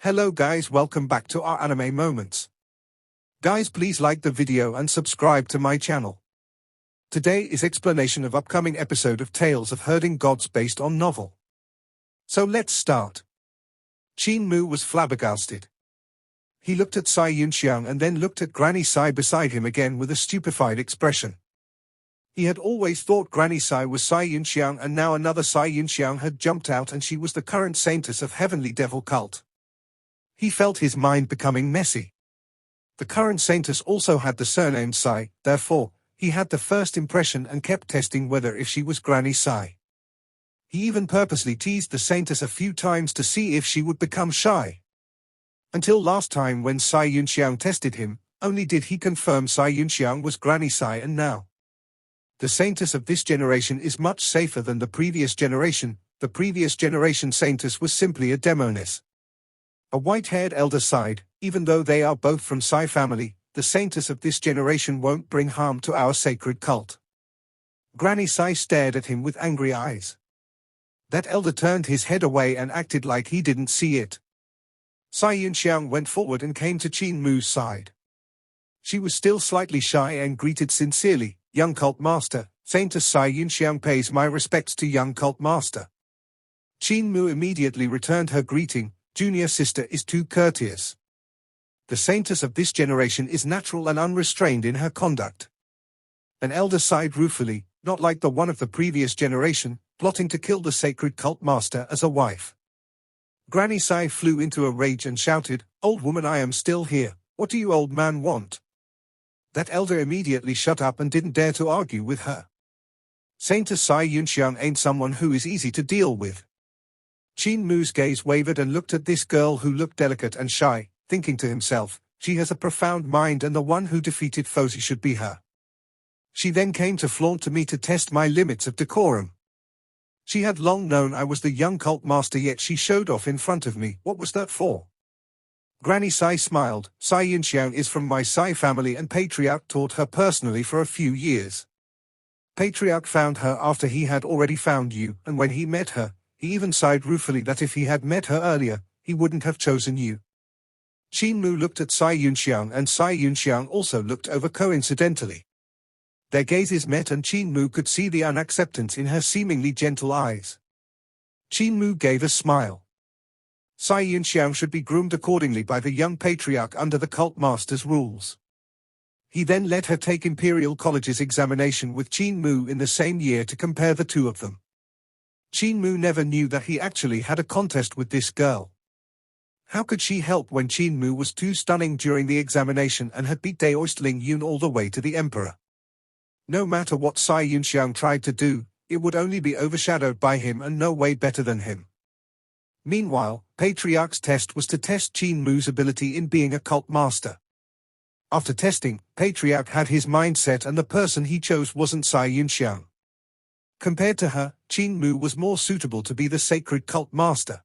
Hello guys, welcome back to our anime moments. Guys, please like the video and subscribe to my channel. Today is explanation of upcoming episode of Tales of Herding Gods based on novel. So let's start. Qin Mu was flabbergasted. He looked at Sai Yunxiang and then looked at Granny Sai beside him again with a stupefied expression. He had always thought Granny Sai was Sai Yunxiang, and now another Sai Yunxiang had jumped out and she was the current saintess of Heavenly Devil cult. He felt his mind becoming messy. The current saintess also had the surname Sai, therefore, he had the first impression and kept testing whether if she was Granny Sai. He even purposely teased the saintess a few times to see if she would become shy. Until last time when Sai Yunxiang tested him, only did he confirm Sai Yunxiang was Granny Sai, and now. The saintess of this generation is much safer than the previous generation. The previous generation saintess was simply a demoness. A white-haired elder sighed, even though they are both from Sai family, the saintess of this generation won't bring harm to our sacred cult. Granny Sai stared at him with angry eyes. That elder turned his head away and acted like he didn't see it. Sai Yunxiang went forward and came to Qin Mu's side. She was still slightly shy and greeted sincerely, "Young cult master, Saintess Sai Yunxiang pays my respects to young cult master." Qin Mu immediately returned her greeting. "Junior sister is too courteous." The saintess of this generation is natural and unrestrained in her conduct. An elder sighed ruefully, not like the one of the previous generation, plotting to kill the sacred cult master as a wife. Granny Sai flew into a rage and shouted, "Old woman, I am still here. What do you old man want?" That elder immediately shut up and didn't dare to argue with her. Saintess Sai Yunxiang ain't someone who is easy to deal with. Qin Mu's gaze wavered and looked at this girl who looked delicate and shy, thinking to himself, she has a profound mind and the one who defeated Fozi should be her. She then came to flaunt to me to test my limits of decorum. She had long known I was the young cult master, yet she showed off in front of me. What was that for? Granny Sai smiled. Sai Yunxiang is from my Sai family and Patriarch taught her personally for a few years. Patriarch found her after he had already found you, and when he met her, he even sighed ruefully that if he had met her earlier, he wouldn't have chosen you. Qin Mu looked at Sai Yunxiang and Sai Yunxiang also looked over coincidentally. Their gazes met and Qin Mu could see the unacceptance in her seemingly gentle eyes. Qin Mu gave a smile. Sai Yunxiang should be groomed accordingly by the young patriarch under the cult master's rules. He then let her take Imperial College's examination with Qin Mu in the same year to compare the two of them. Qin Mu never knew that he actually had a contest with this girl. How could she help when Qin Mu was too stunning during the examination and had beat Daoistling Yun all the way to the emperor? No matter what Sai Yunxiang tried to do, it would only be overshadowed by him and no way better than him. Meanwhile, Patriarch's test was to test Qin Mu's ability in being a cult master. After testing, Patriarch had his mind set and the person he chose wasn't Sai Yunxiang. Compared to her, Qin Mu was more suitable to be the sacred cult master.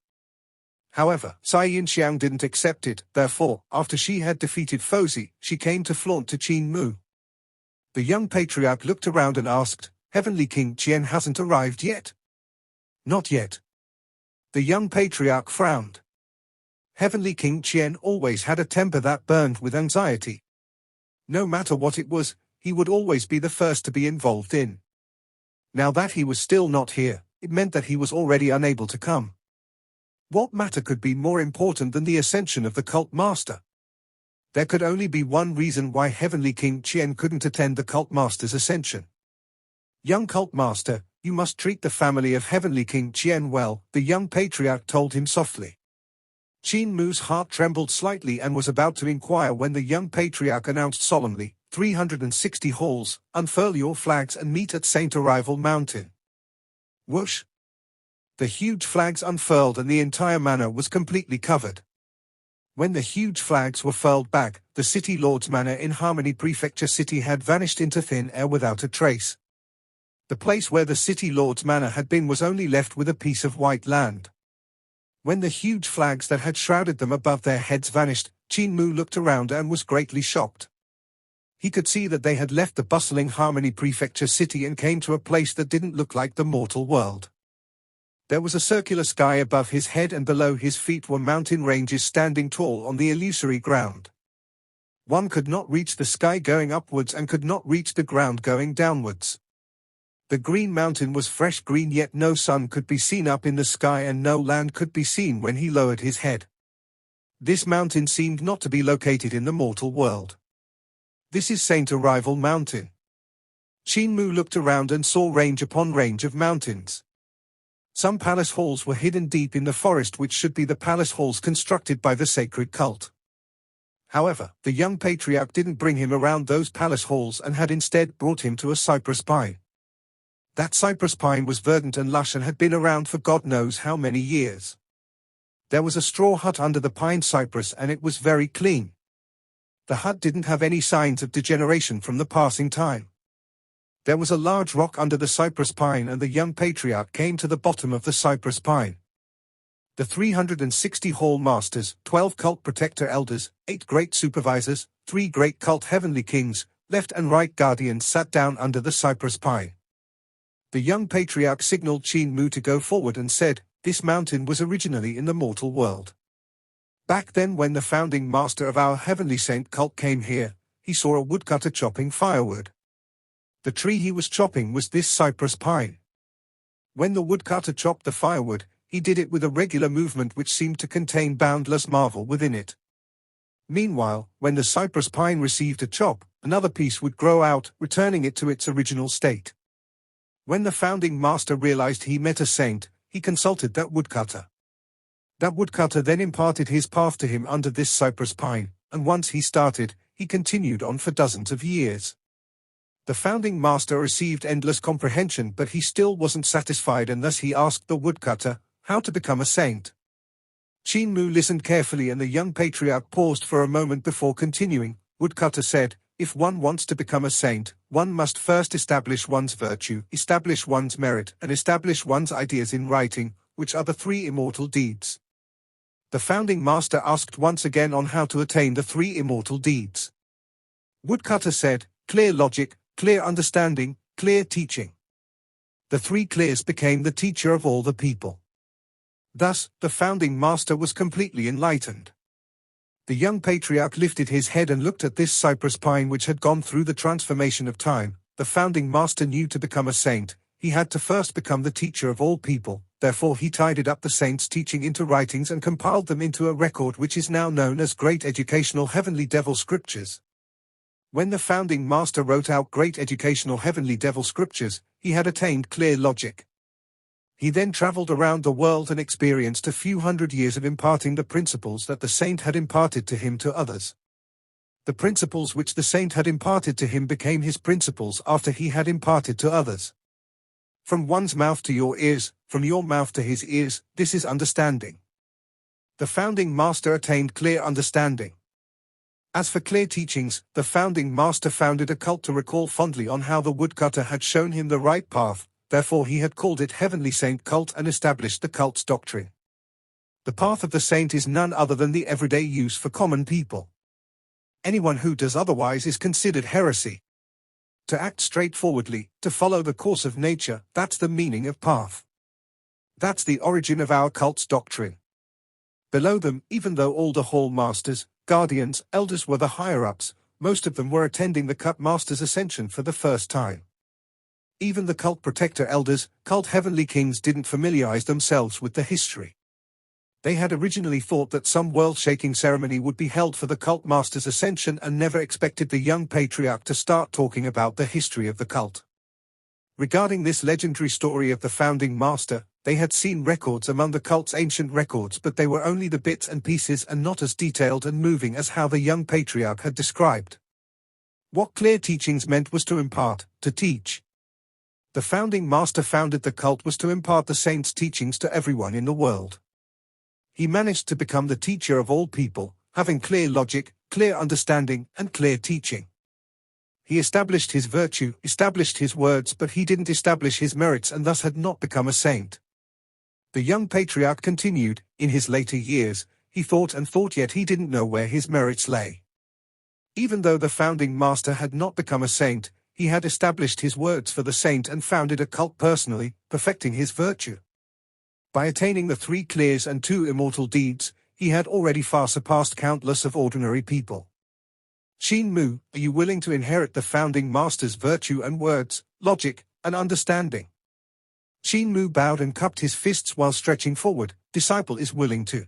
However, Sai Yunxiang didn't accept it, therefore, after she had defeated Fozi, she came to flaunt to Qin Mu. The young patriarch looked around and asked, "Heavenly King Qian hasn't arrived yet?" "Not yet." The young patriarch frowned. Heavenly King Qian always had a temper that burned with anxiety. No matter what it was, he would always be the first to be involved in. Now that he was still not here, it meant that he was already unable to come. What matter could be more important than the ascension of the cult master? There could only be one reason why Heavenly King Qian couldn't attend the cult master's ascension. "Young cult master, you must treat the family of Heavenly King Qian well," the young patriarch told him softly. Qin Mu's heart trembled slightly and was about to inquire when the young patriarch announced solemnly, 360 halls, unfurl your flags and meet at Saint Arrival Mountain." Whoosh! The huge flags unfurled and the entire manor was completely covered. When the huge flags were furled back, the city lord's manor in Harmony Prefecture City had vanished into thin air without a trace. The place where the city lord's manor had been was only left with a piece of white land. When the huge flags that had shrouded them above their heads vanished, Qin Mu looked around and was greatly shocked. He could see that they had left the bustling Harmony Prefecture City and came to a place that didn't look like the mortal world. There was a circular sky above his head, and below his feet were mountain ranges standing tall on the illusory ground. One could not reach the sky going upwards and could not reach the ground going downwards. The green mountain was fresh green, yet no sun could be seen up in the sky and no land could be seen when he lowered his head. This mountain seemed not to be located in the mortal world. This is Saint Arrival Mountain. Qin Mu looked around and saw range upon range of mountains. Some palace halls were hidden deep in the forest, which should be the palace halls constructed by the sacred cult. However, the young patriarch didn't bring him around those palace halls and had instead brought him to a cypress pine. That cypress pine was verdant and lush and had been around for God knows how many years. There was a straw hut under the pine cypress and it was very clean. The hut didn't have any signs of degeneration from the passing time. There was a large rock under the cypress pine, and the young patriarch came to the bottom of the cypress pine. The 360 hall masters, 12 cult protector elders, 8 great supervisors, 3 great cult heavenly kings, left and right guardians sat down under the cypress pine. The young patriarch signaled Qin Mu to go forward and said, "This mountain was originally in the mortal world. Back then, when the founding master of our heavenly saint cult came here, he saw a woodcutter chopping firewood. The tree he was chopping was this cypress pine. When the woodcutter chopped the firewood, he did it with a regular movement which seemed to contain boundless marvel within it. Meanwhile, when the cypress pine received a chop, another piece would grow out, returning it to its original state. When the founding master realized he met a saint, he consulted that woodcutter. That woodcutter then imparted his path to him under this cypress pine, and once he started, he continued on for dozens of years. The founding master received endless comprehension, but he still wasn't satisfied, and thus he asked the woodcutter how to become a saint. Qin Mu listened carefully, and the young patriarch paused for a moment before continuing. Woodcutter said, "If one wants to become a saint, one must first establish one's virtue, establish one's merit, and establish one's ideas in writing, which are the 3 immortal deeds." The founding master asked once again on how to attain the 3 immortal deeds. Woodcutter said, "Clear logic, clear understanding, clear teaching." The 3 clears became the teacher of all the people. Thus, the founding master was completely enlightened. The young patriarch lifted his head and looked at this cypress pine which had gone through the transformation of time. The founding master knew to become a saint, he had to first become the teacher of all people, therefore he tidied up the saint's teaching into writings and compiled them into a record which is now known as Great Educational Heavenly Devil Scriptures. When the founding master wrote out Great Educational Heavenly Devil Scriptures, he had attained clear logic. He then traveled around the world and experienced a few hundred years of imparting the principles that the saint had imparted to him to others. The principles which the saint had imparted to him became his principles after he had imparted to others. From one's mouth to your ears, from your mouth to his ears, this is understanding. The founding master attained clear understanding. As for clear teachings, the founding master founded a cult to recall fondly on how the woodcutter had shown him the right path, therefore he had called it Heavenly Saint Cult and established the cult's doctrine. The path of the saint is none other than the everyday use for common people. Anyone who does otherwise is considered heresy. To act straightforwardly, to follow the course of nature, that's the meaning of path. That's the origin of our cult's doctrine. Below them, even though all the hall masters, guardians, elders were the higher-ups, most of them were attending the cult master's ascension for the first time. Even the cult protector elders, cult heavenly kings didn't familiarize themselves with the history. They had originally thought that some world-shaking ceremony would be held for the cult master's ascension and never expected the young patriarch to start talking about the history of the cult. Regarding this legendary story of the founding master, they had seen records among the cult's ancient records, but they were only the bits and pieces and not as detailed and moving as how the young patriarch had described. What clear teachings meant was to impart, to teach. The founding master founded the cult was to impart the saints' teachings to everyone in the world. He managed to become the teacher of all people, having clear logic, clear understanding, and clear teaching. He established his virtue, established his words, but he didn't establish his merits and thus had not become a saint. The young patriarch continued, in his later years, he thought and thought, yet he didn't know where his merits lay. Even though the founding master had not become a saint, he had established his words for the saint and founded a cult personally, perfecting his virtue. By attaining the 3 clears and 2 immortal deeds, he had already far surpassed countless of ordinary people. Qin Mu, are you willing to inherit the founding master's virtue and words, logic, and understanding? Qin Mu bowed and cupped his fists while stretching forward. Disciple is willing to.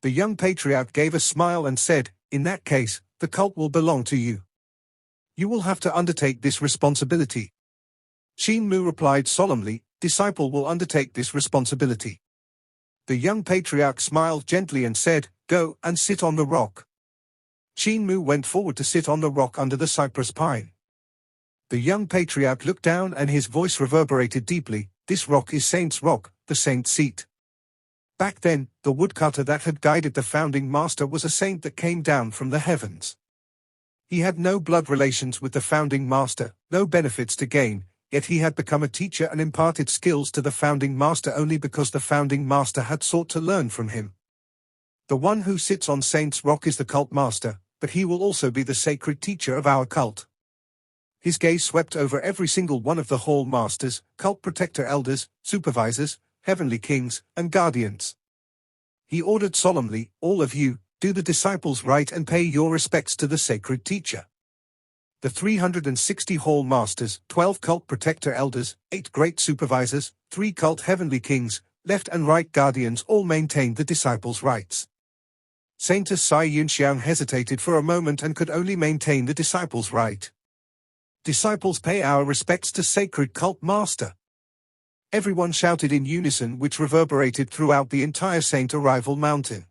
The young patriarch gave a smile and said, in that case, the cult will belong to you. You will have to undertake this responsibility. Qin Mu replied solemnly, disciple will undertake this responsibility. The young patriarch smiled gently and said, go and sit on the rock. Qin Mu went forward to sit on the rock under the cypress pine. The young patriarch looked down and his voice reverberated deeply, this rock is Saint's rock, the saint's seat. Back then, the woodcutter that had guided the founding master was a saint that came down from the heavens. He had no blood relations with the founding master, no benefits to gain, yet he had become a teacher and imparted skills to the founding master only because the founding master had sought to learn from him. The one who sits on Saint's rock is the cult master, but he will also be the sacred teacher of our cult. His gaze swept over every single one of the hall masters, cult protector elders, supervisors, heavenly kings, and guardians. He ordered solemnly, all of you, do the disciples right and pay your respects to the sacred teacher. The 360 hall masters, 12 cult protector elders, 8 great supervisors, 3 cult heavenly kings, left and right guardians all maintained the disciples' rights. Saintess Sai Yunxiang hesitated for a moment and could only maintain the disciples' right. Disciples pay our respects to sacred cult master. Everyone shouted in unison, which reverberated throughout the entire Saint Arrival Mountain.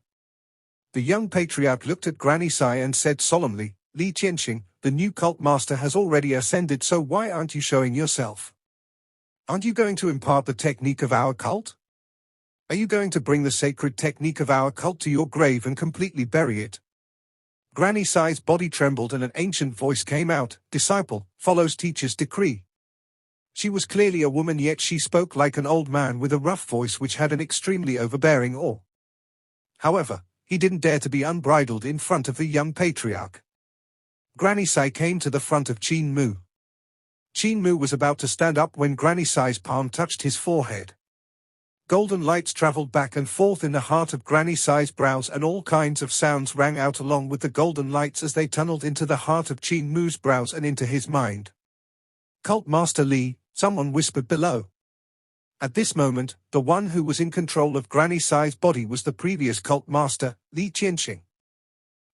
The young patriarch looked at Granny Sai and said solemnly, Li Qianxing, the new cult master has already ascended, so why aren't you showing yourself? Aren't you going to impart the technique of our cult? Are you going to bring the sacred technique of our cult to your grave and completely bury it? Granny Sai's body trembled and an ancient voice came out, disciple, follows teacher's decree. She was clearly a woman, yet she spoke like an old man with a rough voice which had an extremely overbearing awe. However, he didn't dare to be unbridled in front of the young patriarch. Granny Sai came to the front of Qin Mu. Qin Mu was about to stand up when Granny Sai's palm touched his forehead. Golden lights traveled back and forth in the heart of Granny Sai's brows, and all kinds of sounds rang out along with the golden lights as they tunneled into the heart of Qin Mu's brows and into his mind. Cult Master Li, someone whispered below. At this moment, the one who was in control of Granny Sai's body was the previous cult master, Li Qianxing.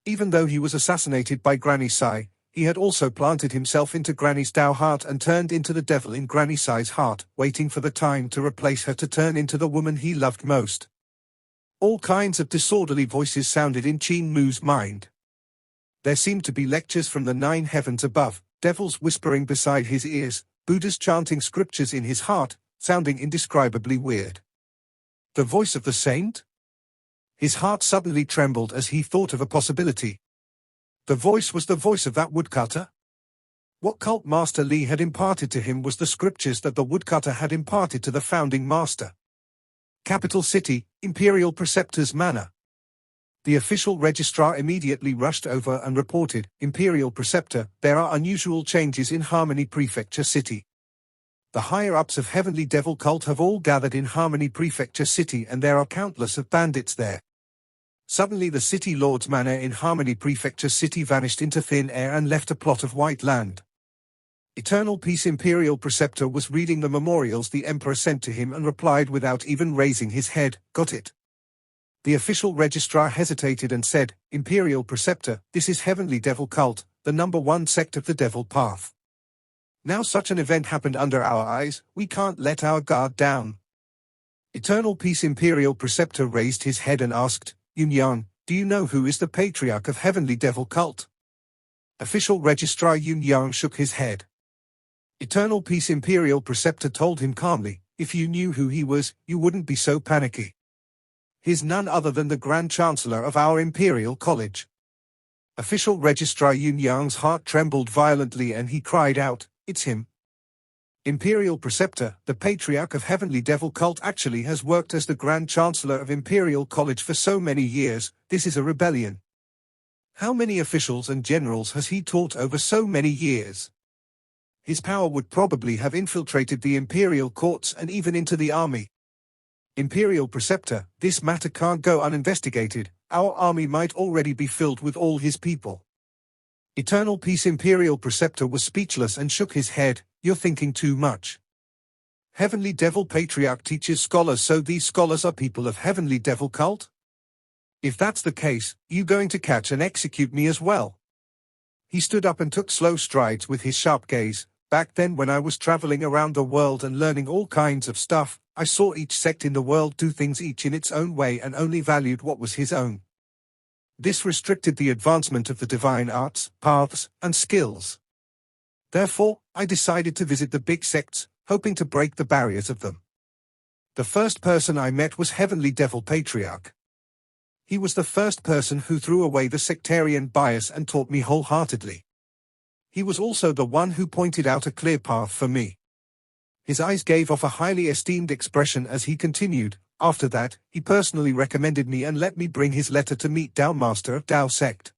Even though he was assassinated by Granny Sai, he had also planted himself into Granny's Tao heart and turned into the devil in Granny Sai's heart, waiting for the time to replace her to turn into the woman he loved most. All kinds of disorderly voices sounded in Qin Mu's mind. There seemed to be lectures from the 9 heavens above, devils whispering beside his ears, Buddhas chanting scriptures in his heart, sounding indescribably weird. The voice of the saint? His heart suddenly trembled as he thought of a possibility. The voice was the voice of that woodcutter? What cult master Li had imparted to him was the scriptures that the woodcutter had imparted to the founding master. Capital City, Imperial Preceptor's Manor. The official registrar immediately rushed over and reported, Imperial Preceptor, there are unusual changes in Harmony Prefecture City. The higher-ups of Heavenly Devil Cult have all gathered in Harmony Prefecture City, and there are countless of bandits there. Suddenly the city lord's manor in Harmony Prefecture City vanished into thin air and left a plot of white land. Eternal Peace Imperial Preceptor was reading the memorials the Emperor sent to him and replied without even raising his head, got it. The official registrar hesitated and said, Imperial Preceptor, this is Heavenly Devil Cult, the #1 sect of the Devil Path. Now such an event happened under our eyes, we can't let our guard down. Eternal Peace Imperial Preceptor raised his head and asked, Yunyang, do you know who is the patriarch of Heavenly Devil Cult? Official Registrar Yunyang shook his head. Eternal Peace Imperial Preceptor told him calmly, if you knew who he was, you wouldn't be so panicky. He's none other than the Grand Chancellor of our Imperial College. Official Registrar Yunyang's heart trembled violently and he cried out, it's him. Imperial Preceptor, the Patriarch of Heavenly Devil Cult actually has worked as the Grand Chancellor of Imperial College for so many years, this is a rebellion. How many officials and generals has he taught over so many years? His power would probably have infiltrated the imperial courts and even into the army. Imperial Preceptor, this matter can't go uninvestigated. Our army might already be filled with all his people. Eternal Peace Imperial Preceptor was speechless and shook his head. You're thinking too much. Heavenly Devil Patriarch teaches scholars, so these scholars are people of Heavenly Devil cult? If that's the case, you going to catch and execute me as well? He stood up and took slow strides with his sharp gaze. Back then, when I was traveling around the world and learning all kinds of stuff, I saw each sect in the world do things each in its own way and only valued what was his own. This restricted the advancement of the divine arts, paths, and skills. Therefore, I decided to visit the big sects, hoping to break the barriers of them. The first person I met was Heavenly Devil Patriarch. He was the first person who threw away the sectarian bias and taught me wholeheartedly. He was also the one who pointed out a clear path for me. His eyes gave off a highly esteemed expression as he continued. After that, he personally recommended me and let me bring his letter to meet Dao Master of Dao Sect.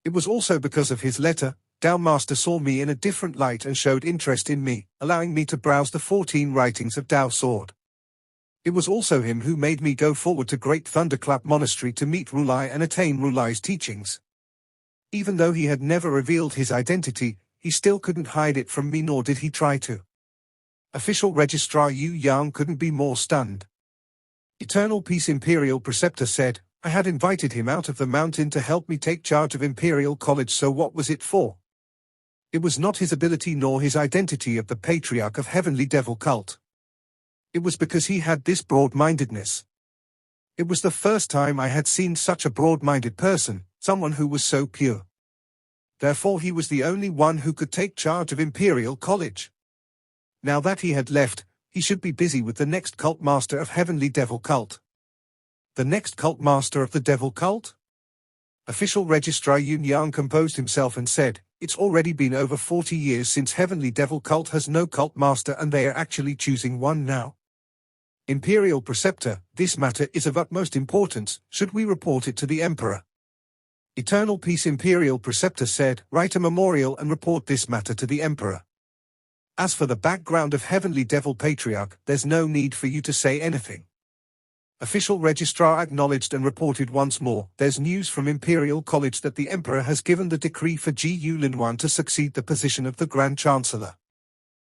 It was also because of his letter, Dao Master saw me in a different light and showed interest in me, allowing me to browse the 14 writings of Dao Sword. It was also him who made me go forward to Great Thunderclap Monastery to meet Rulai and attain Rulai's teachings. Even though he had never revealed his identity, he still couldn't hide it from me, nor did he try to. Official Registrar Yu Yang couldn't be more stunned. Eternal Peace Imperial Preceptor said, I had invited him out of the mountain to help me take charge of Imperial College, so what was it for? It was not his ability nor his identity of the Patriarch of Heavenly Devil Cult. It was because he had this broad-mindedness. It was the first time I had seen such a broad-minded person, someone who was so pure. Therefore he was the only one who could take charge of Imperial College. Now that he had left, he should be busy with the next cult master of Heavenly Devil Cult. The next cult master of the Devil Cult? Official Registrar Yun Yang composed himself and said, it's already been over 40 years since Heavenly Devil Cult has no cult master, and they are actually choosing one now. Imperial Preceptor, this matter is of utmost importance. Should we report it to the Emperor? Eternal Peace Imperial Preceptor said, write a memorial and report this matter to the Emperor. As for the background of Heavenly Devil Patriarch, there's no need for you to say anything. Official Registrar acknowledged and reported once more, there's news from Imperial College that the Emperor has given the decree for Ji Yulinwan to succeed the position of the Grand Chancellor.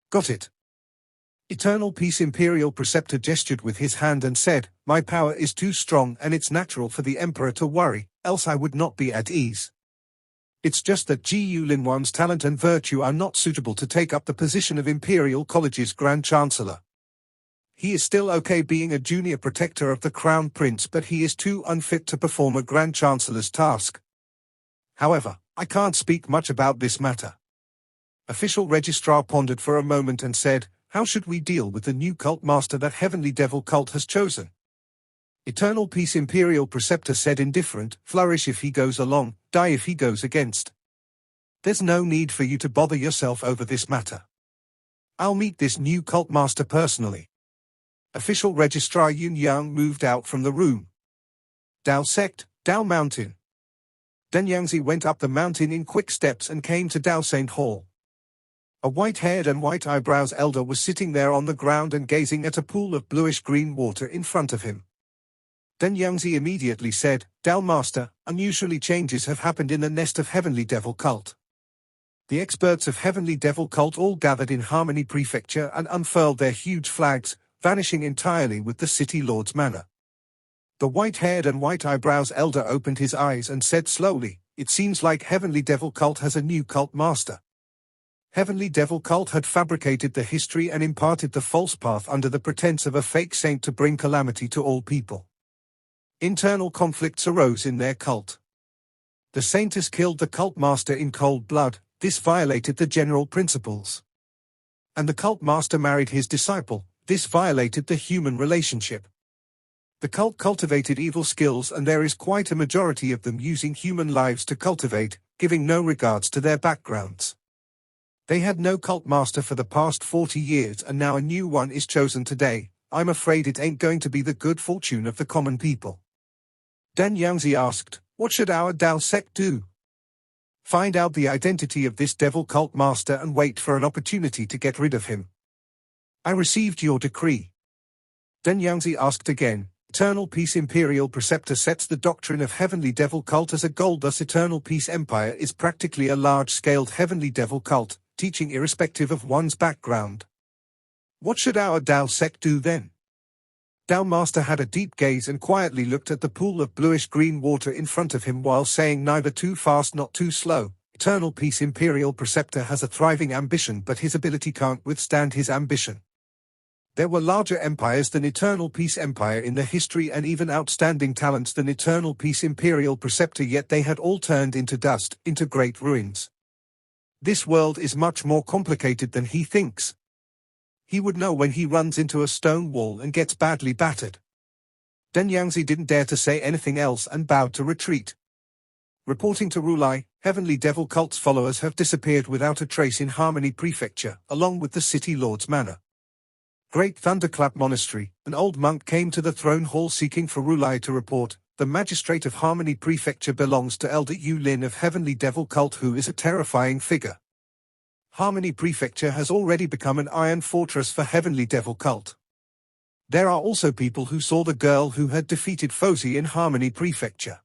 Got it. Eternal Peace Imperial Preceptor gestured with his hand and said, my power is too strong and it's natural for the Emperor to worry, else I would not be at ease. It's just that Ji Yulinwan's talent and virtue are not suitable to take up the position of Imperial College's Grand Chancellor. He is still okay being a junior protector of the Crown Prince, but he is too unfit to perform a Grand Chancellor's task. However, I can't speak much about this matter. Official Registrar pondered for a moment and said, how should we deal with the new cult master that Heavenly Devil Cult has chosen? Eternal Peace Imperial Preceptor said indifferent, flourish if he goes along, die if he goes against. There's no need for you to bother yourself over this matter. I'll meet this new cult master personally. Official Registrar Yun Yang moved out from the room. Dao Sect, Dao Mountain. Dan Yangzi went up the mountain in quick steps and came to Dao Saint Hall. A white-haired and white-eyebrows elder was sitting there on the ground and gazing at a pool of bluish-green water in front of him. Dan Yangzi immediately said, Dao Master, unusually changes have happened in the nest of Heavenly Devil Cult. The experts of Heavenly Devil Cult all gathered in Harmony Prefecture and unfurled their huge flags, vanishing entirely with the City Lord's manner. The white-haired and white-eyebrows elder opened his eyes and said slowly, it seems like Heavenly Devil Cult has a new cult master. Heavenly Devil Cult had fabricated the history and imparted the false path under the pretense of a fake saint to bring calamity to all people. Internal conflicts arose in their cult. The saintess killed the cult master in cold blood. This violated the general principles. And the cult master married his disciple. This violated the human relationship. The cult cultivated evil skills, and there is quite a majority of them using human lives to cultivate, giving no regards to their backgrounds. They had no cult master for the past 40 years, and now a new one is chosen today. I'm afraid it ain't going to be the good fortune of the common people. Dan Yangzi asked, what should our Dao Sect do? Find out the identity of this devil cult master and wait for an opportunity to get rid of him. I received your decree. Then Yangzi asked again, Eternal Peace Imperial Preceptor sets the doctrine of Heavenly Devil Cult as a goal. Thus Eternal Peace Empire is practically a large-scaled Heavenly Devil Cult, teaching irrespective of one's background. What should our Dao Sect do then? Dao Master had a deep gaze and quietly looked at the pool of bluish-green water in front of him while saying, neither too fast nor too slow. Eternal Peace Imperial Preceptor has a thriving ambition, but his ability can't withstand his ambition. There were larger empires than Eternal Peace Empire in the history and even outstanding talents than Eternal Peace Imperial Preceptor, yet they had all turned into dust, into great ruins. This world is much more complicated than he thinks. He would know when he runs into a stone wall and gets badly battered. Then Yangzi didn't dare to say anything else and bowed to retreat. Reporting to Rulai, Heavenly Devil Cult's followers have disappeared without a trace in Harmony Prefecture, along with the City Lord's Manor. Great Thunderclap Monastery, an old monk came to the throne hall seeking for Rulai to report. The magistrate of Harmony Prefecture belongs to Elder Yu Lin of Heavenly Devil Cult, who is a terrifying figure. Harmony Prefecture has already become an iron fortress for Heavenly Devil Cult. There are also people who saw the girl who had defeated Fozi in Harmony Prefecture.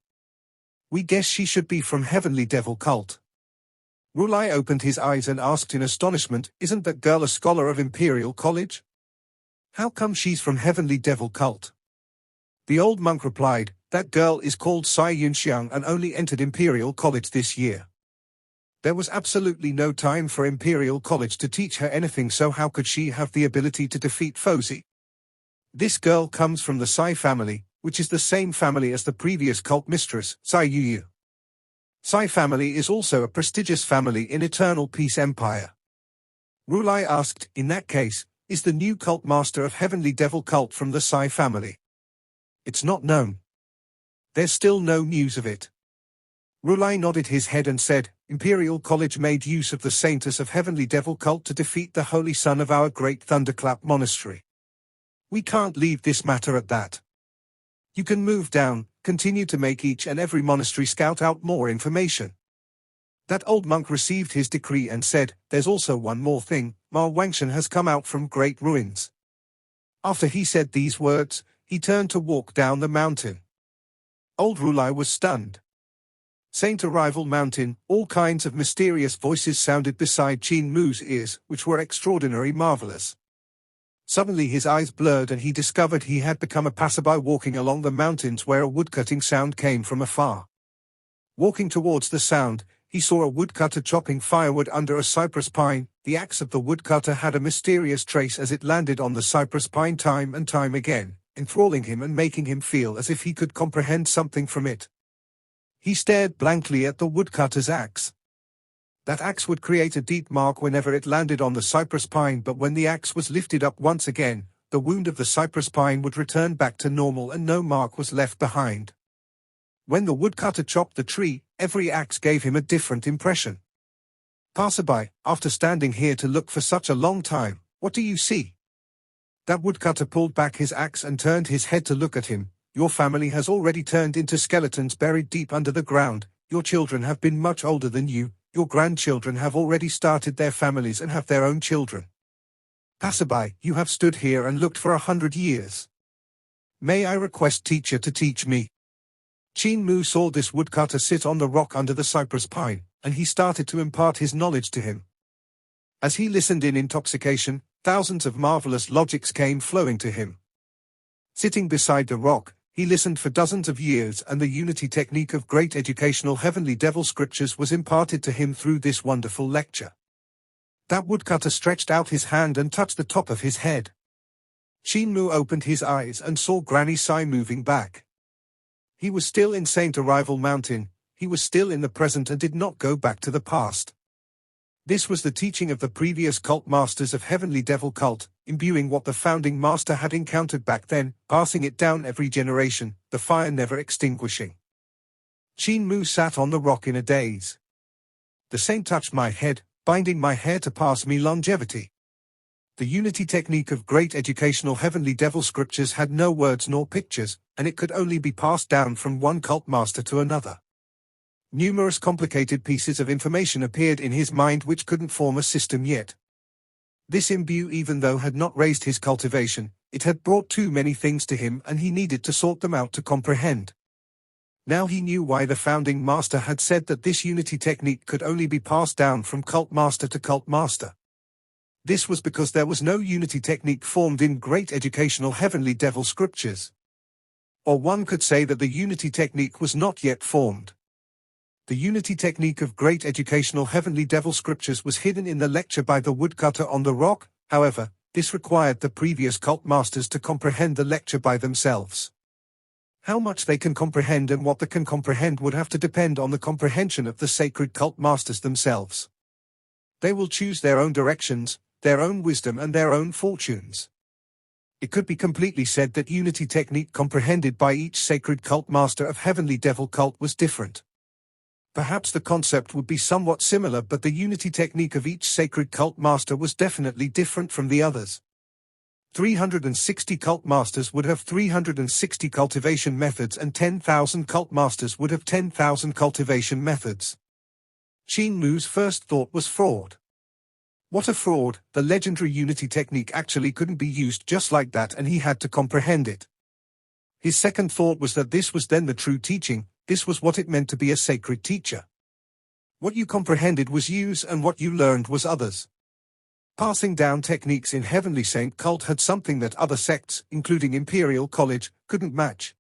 We guess she should be from Heavenly Devil Cult. Rulai opened his eyes and asked in astonishment, isn't that girl a scholar of Imperial College? How come she's from Heavenly Devil Cult? The old monk replied, that girl is called Sai Yunxiang and only entered Imperial College this year. There was absolutely no time for Imperial College to teach her anything, so how could she have the ability to defeat Fozi? This girl comes from the Sai family, which is the same family as the previous cult mistress, Sai Yuyu. Sai family is also a prestigious family in Eternal Peace Empire. Rulai asked, in that case, is the new cult master of Heavenly Devil Cult from the Sai family? It's not known. There's still no news of it. Rulai nodded his head and said, Imperial College made use of the saintess of Heavenly Devil Cult to defeat the holy son of our great Thunderclap Monastery. We can't leave this matter at that. You can move down, continue to make each and every monastery scout out more information. That old monk received his decree and said, there's also one more thing, Ma Wangshan has come out from great ruins. After he said these words, he turned to walk down the mountain. Old Rulai was stunned. Saint Arrival Mountain, all kinds of mysterious voices sounded beside Qin Mu's ears, which were extraordinary marvelous. Suddenly his eyes blurred and he discovered he had become a passerby walking along the mountains where a woodcutting sound came from afar. Walking towards the sound, he saw a woodcutter chopping firewood under a cypress pine. The axe of the woodcutter had a mysterious trace as it landed on the cypress pine time and time again, enthralling him and making him feel as if he could comprehend something from it. He stared blankly at the woodcutter's axe. That axe would create a deep mark whenever it landed on the cypress pine, but when the axe was lifted up once again, the wound of the cypress pine would return back to normal and no mark was left behind. When the woodcutter chopped the tree, every axe gave him a different impression. Passerby, after standing here to look for such a long time, what do you see? That woodcutter pulled back his axe and turned his head to look at him. Your family has already turned into skeletons buried deep under the ground. Your children have been much older than you. Your grandchildren have already started their families and have their own children. Passerby, you have stood here and looked for 100 years. May I request teacher to teach me? Qin Mu saw this woodcutter sit on the rock under the cypress pine, and he started to impart his knowledge to him. As he listened in intoxication, thousands of marvelous logics came flowing to him. Sitting beside the rock, he listened for dozens of years, and the unity technique of great educational Heavenly Devil scriptures was imparted to him through this wonderful lecture. That woodcutter stretched out his hand and touched the top of his head. Qin Mu opened his eyes and saw Granny Sai moving back. He was still in Saint Arrival Mountain, he was still in the present and did not go back to the past. This was the teaching of the previous cult masters of Heavenly Devil Cult, imbuing what the founding master had encountered back then, passing it down every generation, the fire never extinguishing. Qin Mu sat on the rock in a daze. The saint touched my head, binding my hair to pass me longevity. The unity technique of great educational Heavenly Devil scriptures had no words nor pictures, and it could only be passed down from one cult master to another. Numerous complicated pieces of information appeared in his mind which couldn't form a system yet. This imbue, even though had not raised his cultivation, It had brought too many things to him and he needed to sort them out to comprehend. Now he knew why the founding master had said that this unity technique could only be passed down from cult master to cult master. This was because there was no unity technique formed in great educational heavenly devil scriptures. Or one could say that the unity technique was not yet formed. The unity technique of great educational heavenly devil scriptures was hidden in the lecture by the woodcutter on the rock. However, this required the previous cult masters to comprehend the lecture by themselves. How much they can comprehend and what they can comprehend would have to depend on the comprehension of the sacred cult masters themselves. They will choose their own directions, their own wisdom and their own fortunes. It could be completely said that unity technique comprehended by each sacred cult master of heavenly devil cult was different. Perhaps the concept would be somewhat similar, but the unity technique of each sacred cult master was definitely different from the others. 360 cult masters would have 360 cultivation methods and 10,000 cult masters would have 10,000 cultivation methods. Qin Mu's first thought was fraud. What a fraud! The legendary unity technique actually couldn't be used just like that and he had to comprehend it. His second thought was that this was then the true teaching, this was what it meant to be a sacred teacher. What you comprehended was yous and what you learned was others. Passing down techniques in Heavenly Saint cult had something that other sects, including Imperial College, couldn't match.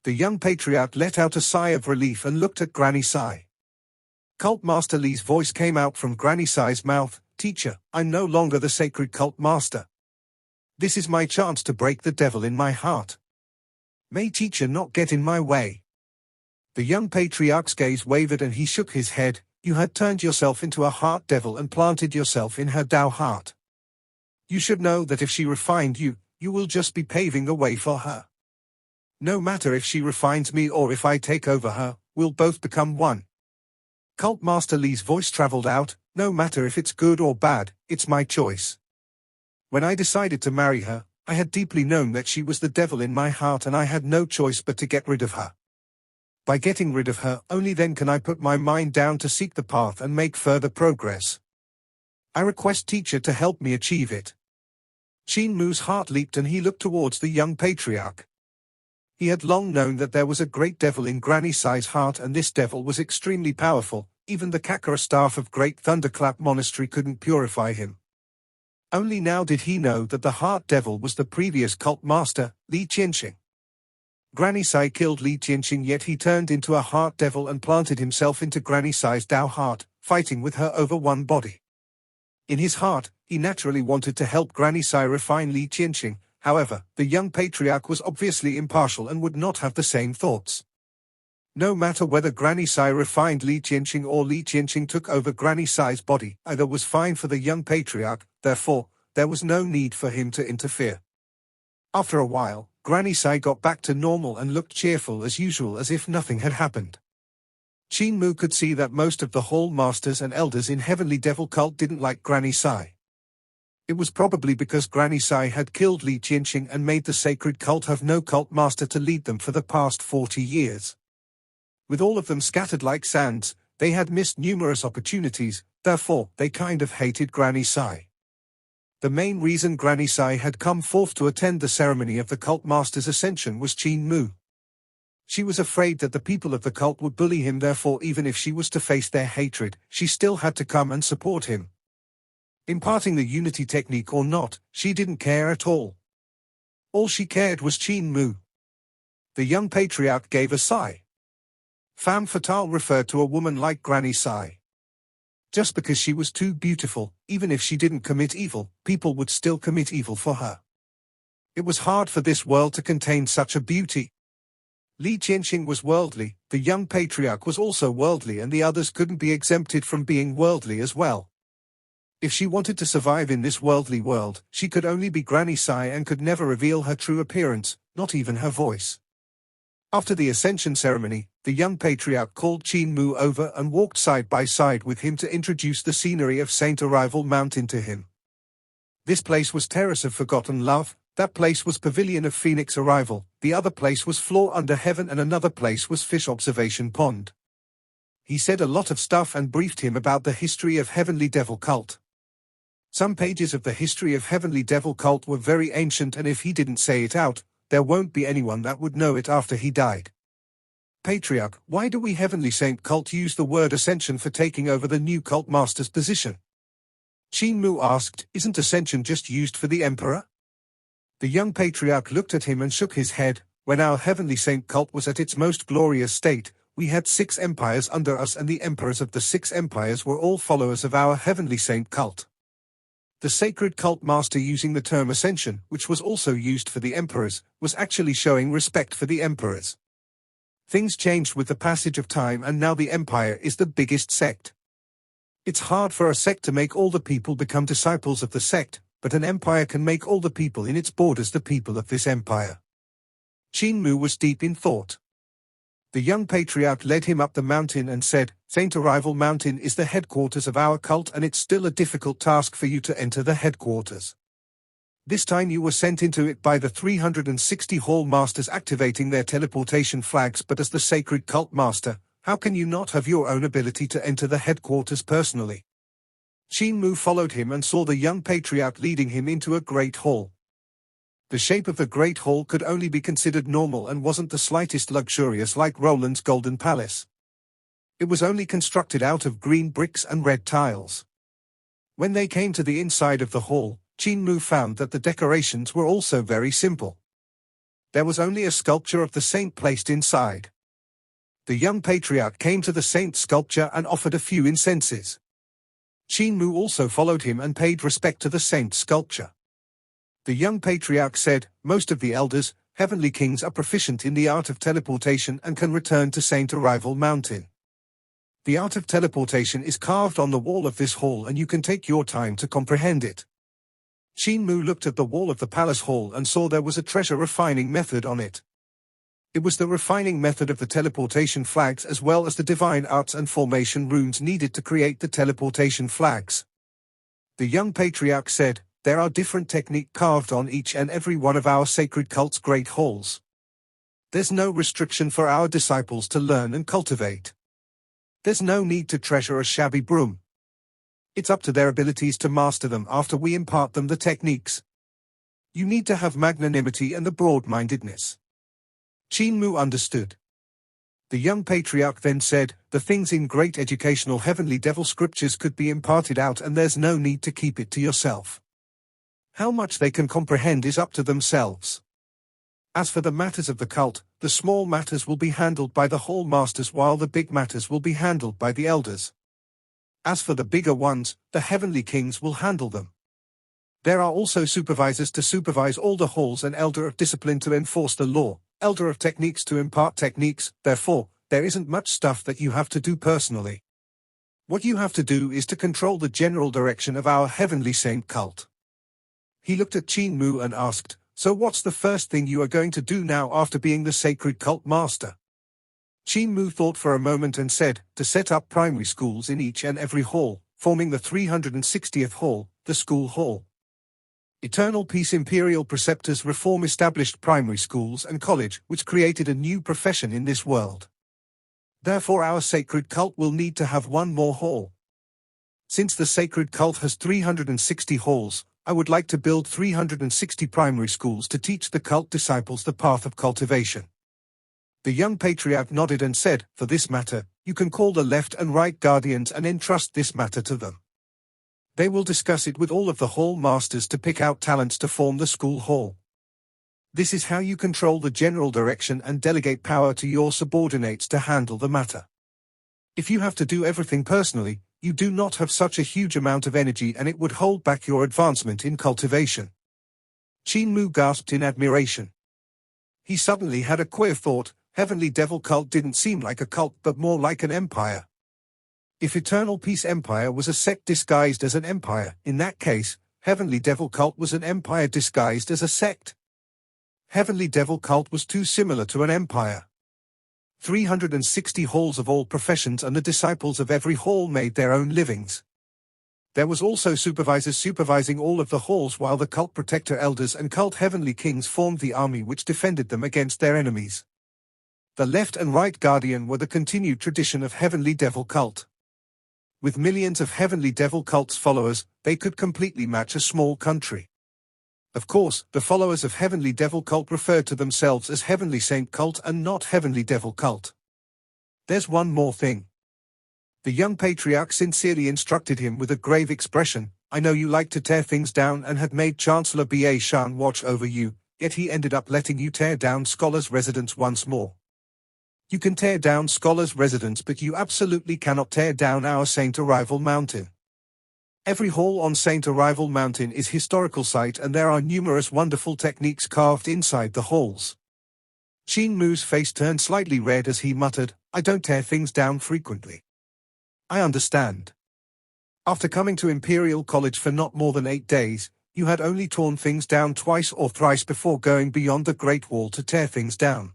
The young patriarch let out a sigh of relief and looked at Granny Sai. Cult Master Li's voice came out from Granny Sai's mouth, "Teacher, I'm no longer the sacred cult master. This is my chance to break the devil in my heart. May teacher not get in my way." The young patriarch's gaze wavered and he shook his head. "You had turned yourself into a heart devil and planted yourself in her Tao heart. You should know that if she refined you, you will just be paving the way for her. No matter if she refines me or if I take over her, we'll both become one." Cult Master Li's voice traveled out, "No matter if it's good or bad, it's my choice. When I decided to marry her, I had deeply known that she was the devil in my heart and I had no choice but to get rid of her. By getting rid of her, only then can I put my mind down to seek the path and make further progress. I request teacher to help me achieve it." Qin Mu's heart leaped and he looked towards the young patriarch. He had long known that there was a great devil in Granny Sai's heart and this devil was extremely powerful, even the Kakara staff of Great Thunderclap Monastery couldn't purify him. Only now did he know that the heart devil was the previous cult master, Li Qianxing. Granny Sai killed Li Qianxing, yet he turned into a heart devil and planted himself into Granny Sai's Tao heart, fighting with her over one body. In his heart, he naturally wanted to help Granny Sai refine Li Qianxing. However, the young patriarch was obviously impartial and would not have the same thoughts. No matter whether Granny Sai refined Li Qianxing or Li Qianxing took over Granny Sai's body, either was fine for the young patriarch, therefore, there was no need for him to interfere. After a while, Granny Sai got back to normal and looked cheerful as usual as if nothing had happened. Qin Mu could see that most of the hall masters and elders in Heavenly Devil cult didn't like Granny Sai. It was probably because Granny Sai had killed Li Qianxing and made the sacred cult have no cult master to lead them for the past 40 years. With all of them scattered like sands, they had missed numerous opportunities, therefore, they kind of hated Granny Sai. The main reason Granny Sai had come forth to attend the ceremony of the cult master's ascension was Qin Mu. She was afraid that the people of the cult would bully him, therefore even if she was to face their hatred, she still had to come and support him. Imparting the unity technique or not, she didn't care at all. All she cared was Qin Mu. The young patriarch gave a sigh. Femme fatale referred to a woman like Granny Sai. Just because she was too beautiful, even if she didn't commit evil, people would still commit evil for her. It was hard for this world to contain such a beauty. Li Qianxing was worldly, the young patriarch was also worldly, and the others couldn't be exempted from being worldly as well. If she wanted to survive in this worldly world, she could only be Granny Sai and could never reveal her true appearance, not even her voice. After the Ascension ceremony, the young patriarch called Qin Mu over and walked side by side with him to introduce the scenery of Saint Arrival Mountain to him. This place was Terrace of Forgotten Love, that place was Pavilion of Phoenix Arrival, the other place was Floor Under Heaven, and another place was Fish Observation Pond. He said a lot of stuff and briefed him about the history of Heavenly Devil cult. Some pages of the history of Heavenly Devil cult were very ancient, and if he didn't say it out, there won't be anyone that would know it after he died. Patriarch, why do we Heavenly Saint cult use the word Ascension for taking over the new cult master's position? Qin Mu asked, isn't Ascension just used for the Emperor? The young Patriarch looked at him and shook his head. When our Heavenly Saint cult was at its most glorious state, we had 6 empires under us, and the emperors of the 6 empires were all followers of our Heavenly Saint cult. The sacred cult master using the term Ascension, which was also used for the emperors, was actually showing respect for the emperors. Things changed with the passage of time, and now the empire is the biggest sect. It's hard for a sect to make all the people become disciples of the sect, but an empire can make all the people in its borders the people of this empire. Qin Mu was deep in thought. The young patriarch led him up the mountain and said, Saint Arrival Mountain is the headquarters of our cult, and it's still a difficult task for you to enter the headquarters. This time you were sent into it by the 360 hall masters activating their teleportation flags, but as the sacred cult master, how can you not have your own ability to enter the headquarters personally? Qin Mu followed him and saw the young patriarch leading him into a great hall. The shape of the great hall could only be considered normal and wasn't the slightest luxurious like Roland's golden palace. It was only constructed out of green bricks and red tiles. When they came to the inside of the hall, Qin Mu found that the decorations were also very simple. There was only a sculpture of the saint placed inside. The young patriarch came to the saint sculpture and offered a few incenses. Qin Mu also followed him and paid respect to the saint sculpture. The young patriarch said, most of the elders, heavenly kings, are proficient in the art of teleportation and can return to Saint Arrival Mountain. The art of teleportation is carved on the wall of this hall, and you can take your time to comprehend it. Qin Mu looked at the wall of the palace hall and saw there was a treasure refining method on it. It was the refining method of the teleportation flags as well as the divine arts and formation runes needed to create the teleportation flags. The young patriarch said, there are different techniques carved on each and every one of our sacred cult's great halls. There's no restriction for our disciples to learn and cultivate. There's no need to treasure a shabby broom. It's up to their abilities to master them after we impart them the techniques. You need to have magnanimity and the broad-mindedness. Qin Mu understood. The young patriarch then said, the things in great educational heavenly devil scriptures could be imparted out, and there's no need to keep it to yourself. How much they can comprehend is up to themselves. As for the matters of the cult, the small matters will be handled by the hall masters, while the big matters will be handled by the elders. As for the bigger ones, the heavenly kings will handle them. There are also supervisors to supervise all the halls, and elder of discipline to enforce the law, elder of techniques to impart techniques. Therefore, there isn't much stuff that you have to do personally. What you have to do is to control the general direction of our heavenly saint cult. He looked at Qin Mu and asked, so what's the first thing you are going to do now after being the sacred cult master? Qin Mu thought for a moment and said, to set up primary schools in each and every hall, forming the 360th hall, the school hall. Eternal Peace Imperial preceptors reform established primary schools and college, which created a new profession in this world. Therefore our sacred cult will need to have one more hall. Since the sacred cult has 360 halls, I would like to build 360 primary schools to teach the cult disciples the path of cultivation. The young patriarch nodded and said, for this matter, you can call the left and right guardians and entrust this matter to them. They will discuss it with all of the hall masters to pick out talents to form the school hall. This is how you control the general direction and delegate power to your subordinates to handle the matter. If you have to do everything personally, you do not have such a huge amount of energy, and it would hold back your advancement in cultivation. Qin Mu gasped in admiration. He suddenly had a queer thought. Heavenly Devil cult didn't seem like a cult but more like an empire. If Eternal Peace Empire was a sect disguised as an empire, in that case, Heavenly Devil cult was an empire disguised as a sect. Heavenly Devil cult was too similar to an empire. 360 halls of all professions, and the disciples of every hall made their own livings. There was also supervisors supervising all of the halls, while the cult protector elders and cult heavenly kings formed the army which defended them against their enemies. The left and right guardian were the continued tradition of Heavenly Devil cult. With millions of Heavenly Devil cult's followers, they could completely match a small country. Of course, the followers of Heavenly Devil cult referred to themselves as Heavenly Saint cult and not Heavenly Devil cult. There's one more thing. The young patriarch sincerely instructed him with a grave expression, I know you like to tear things down and had made Chancellor Ba Shan watch over you, yet he ended up letting you tear down Scholars' residence once more. You can tear down Scholars' residence, but you absolutely cannot tear down our Saint Arrival Mountain. Every hall on Saint Arrival Mountain is historical site and there are numerous wonderful techniques carved inside the halls. Qin Mu's face turned slightly red as he muttered, I don't tear things down frequently. I understand. After coming to Imperial College for not more than 8 days, you had only torn things down twice or thrice before going beyond the Great Wall to tear things down.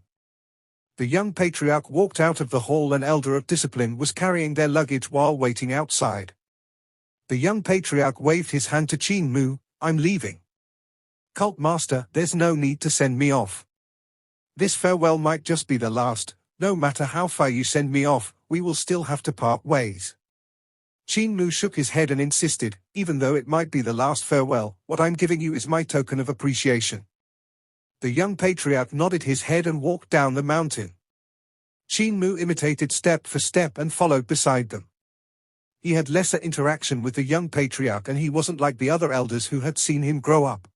The young patriarch walked out of the hall and Elder of Discipline was carrying their luggage while waiting outside. The young patriarch waved his hand to Qin Mu, I'm leaving. Cult Master, there's no need to send me off. This farewell might just be the last, no matter how far you send me off, we will still have to part ways. Qin Mu shook his head and insisted, even though it might be the last farewell, what I'm giving you is my token of appreciation. The young patriarch nodded his head and walked down the mountain. Qin Mu imitated step for step and followed beside them. He had lesser interaction with the young patriarch and he wasn't like the other elders who had seen him grow up.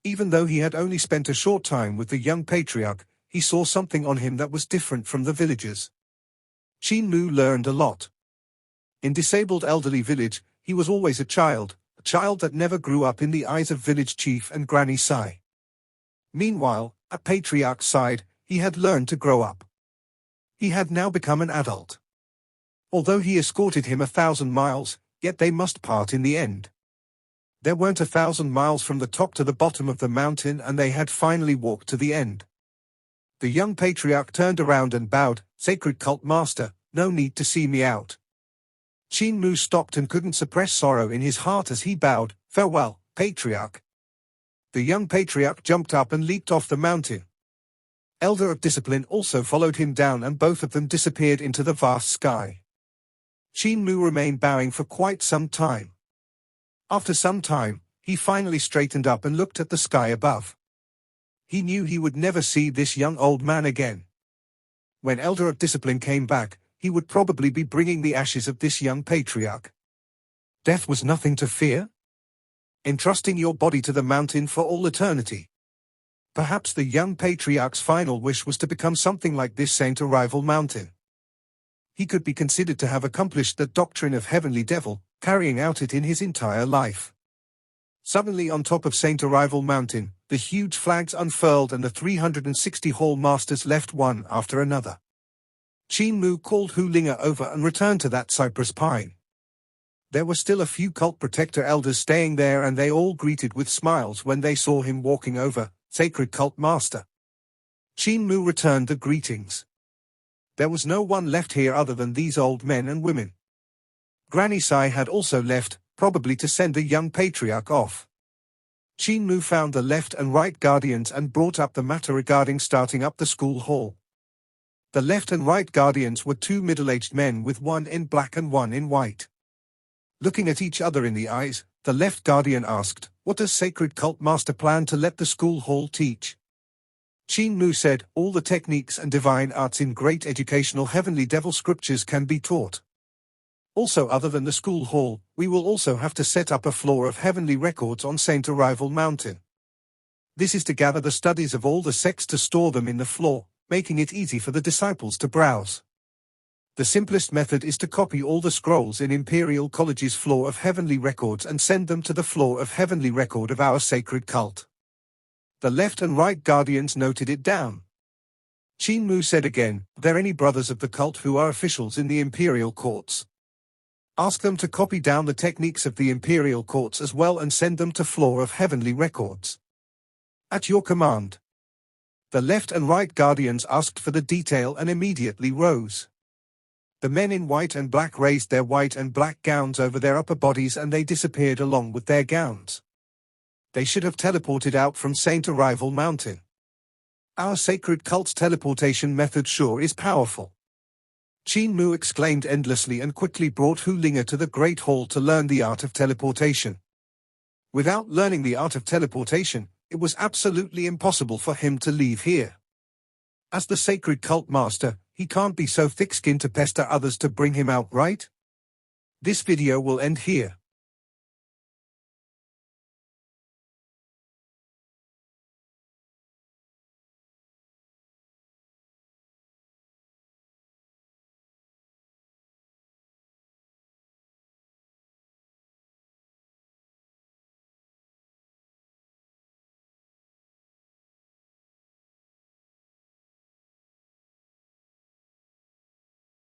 Even though he had only spent a short time with the young patriarch, he saw something on him that was different from the villagers. Qin Mu learned a lot. In disabled elderly village, he was always a child that never grew up in the eyes of village chief and Granny Sai. Meanwhile, at patriarch's side, he had learned to grow up. He had now become an adult. Although he escorted him 1,000 miles, yet they must part in the end. There weren't 1,000 miles from the top to the bottom of the mountain and they had finally walked to the end. The young patriarch turned around and bowed, Sacred Cult Master, no need to see me out. Qin Mu stopped and couldn't suppress sorrow in his heart as he bowed, farewell, Patriarch. The young patriarch jumped up and leaped off the mountain. Elder of Discipline also followed him down and both of them disappeared into the vast sky. Qin Mu remained bowing for quite some time. After some time, he finally straightened up and looked at the sky above. He knew he would never see this young old man again. When Elder of Discipline came back, he would probably be bringing the ashes of this young patriarch. Death was nothing to fear? Entrusting your body to the mountain for all eternity. Perhaps the young patriarch's final wish was to become something like this Saint Arrival Mountain. He could be considered to have accomplished the doctrine of Heavenly Devil, carrying out it in his entire life. Suddenly on top of Saint Arrival Mountain, the huge flags unfurled and the 360 hall masters left one after another. Qin Mu called Hu Linga over and returned to that cypress pine. There were still a few cult protector elders staying there and they all greeted with smiles when they saw him walking over, Sacred Cult Master. Qin Mu returned the greetings. There was no one left here other than these old men and women. Granny Sai had also left, probably to send the young patriarch off. Qin Mu found the left and right guardians and brought up the matter regarding starting up the school hall. The left and right guardians were two middle-aged men with one in black and one in white. Looking at each other in the eyes, the left guardian asked, "What does Sacred Cult Master plan to let the school hall teach?" Qin Mu said, "All the techniques and divine arts in great educational Heavenly Devil scriptures can be taught. Also, other than the school hall, we will also have to set up a floor of heavenly records on Saint Arrival Mountain. This is to gather the studies of all the sects to store them in the floor, making it easy for the disciples to browse. The simplest method is to copy all the scrolls in Imperial College's floor of heavenly records and send them to the floor of heavenly record of our sacred cult." The left and right guardians noted it down. Qin Mu said again, "Are there any brothers of the cult who are officials in the Imperial courts? Ask them to copy down the techniques of the Imperial courts as well and send them to floor of heavenly records." "At your command." The left and right guardians asked for the detail and immediately rose. The men in white and black raised their white and black gowns over their upper bodies and they disappeared along with their gowns. They should have teleported out from Saint Arrival Mountain. Our sacred cult's teleportation method sure is powerful. Qin Mu exclaimed endlessly and quickly brought Hu Linga to the Great Hall to learn the art of teleportation. Without learning the art of teleportation, it was absolutely impossible for him to leave here. As the sacred cult master, he can't be so thick-skinned to pester others to bring him out, right? This video will end here.